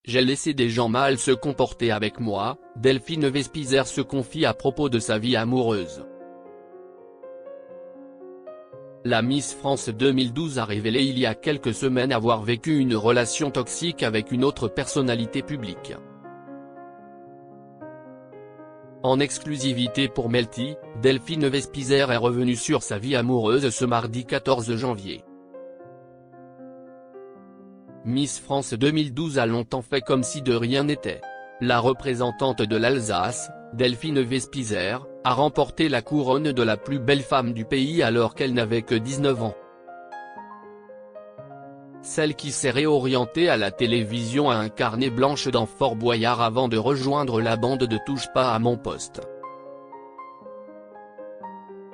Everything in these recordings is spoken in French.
j'ai laissé des gens mal se comporter avec moi, Delphine Vespizer se confie à propos de sa vie amoureuse. La Miss France 2012 a révélé il y a quelques semaines avoir vécu une relation toxique avec une autre personnalité publique. En exclusivité pour Melty, Delphine Vespizer est revenue sur sa vie amoureuse ce mardi 14 janvier. Miss France 2012 a longtemps fait comme si de rien n'était. La représentante de l'Alsace, Delphine Vespizer, a remporté la couronne de la plus belle femme du pays alors qu'elle n'avait que 19 ans. Celle qui s'est réorientée à la télévision a incarné Blanche dans Fort Boyard avant de rejoindre la bande de Touche pas à mon poste.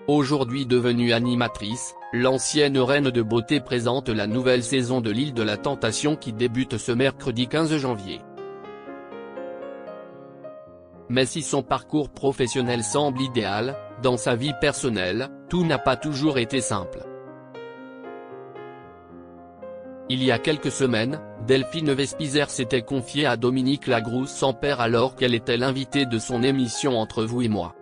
Aujourd'hui devenue animatrice, l'ancienne reine de beauté présente la nouvelle saison de l'Île de la Tentation qui débute ce mercredi 15 janvier. Mais si son parcours professionnel semble idéal, dans sa vie personnelle, tout n'a pas toujours été simple. Il y a quelques semaines, Delphine Vespizer s'était confiée à Dominique Lagrousse sans père alors qu'elle était l'invitée de son émission Entre vous et moi.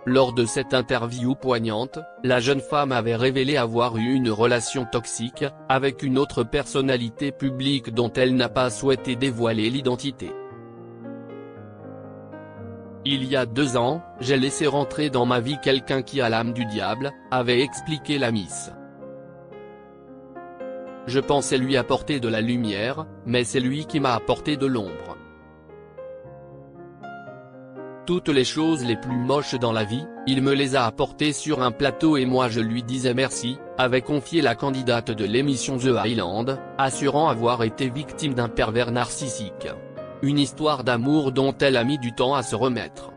Lors de cette interview poignante, la jeune femme avait révélé avoir eu une relation toxique, avec une autre personnalité publique dont elle n'a pas souhaité dévoiler l'identité. Il y a 2 ans, j'ai laissé rentrer dans ma vie quelqu'un qui a l'âme du diable, avait expliqué la Miss. Je pensais lui apporter de la lumière, mais c'est lui qui m'a apporté de l'ombre. Toutes les choses les plus moches dans la vie, il me les a apportées sur un plateau et moi je lui disais merci, avait confié la candidate de l'émission The Island, assurant avoir été victime d'un pervers narcissique. Une histoire d'amour dont elle a mis du temps à se remettre.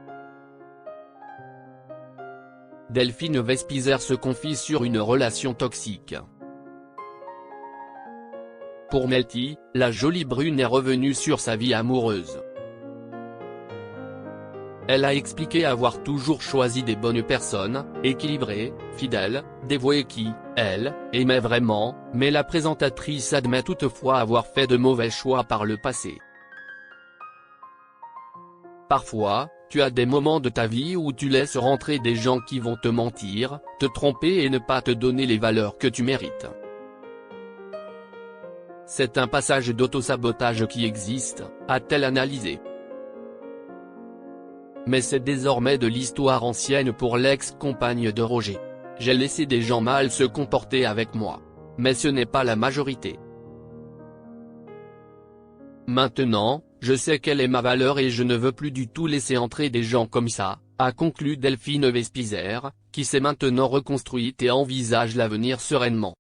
Delphine Vespizer se confie sur une relation toxique. Pour Melty, la jolie brune est revenue sur sa vie amoureuse. Elle a expliqué avoir toujours choisi des bonnes personnes, équilibrées, fidèles, dévouées qui, elle, aimaient vraiment, mais la présentatrice admet toutefois avoir fait de mauvais choix par le passé. Parfois, tu as des moments de ta vie où tu laisses rentrer des gens qui vont te mentir, te tromper et ne pas te donner les valeurs que tu mérites. C'est un passage d'autosabotage qui existe, a-t-elle analysé. Mais c'est désormais de l'histoire ancienne pour l'ex-compagne de Roger. J'ai laissé des gens mal se comporter avec moi. Mais ce n'est pas la majorité. Maintenant, je sais quelle est ma valeur et je ne veux plus du tout laisser entrer des gens comme ça, a conclu Delphine Vespizer, qui s'est maintenant reconstruite et envisage l'avenir sereinement.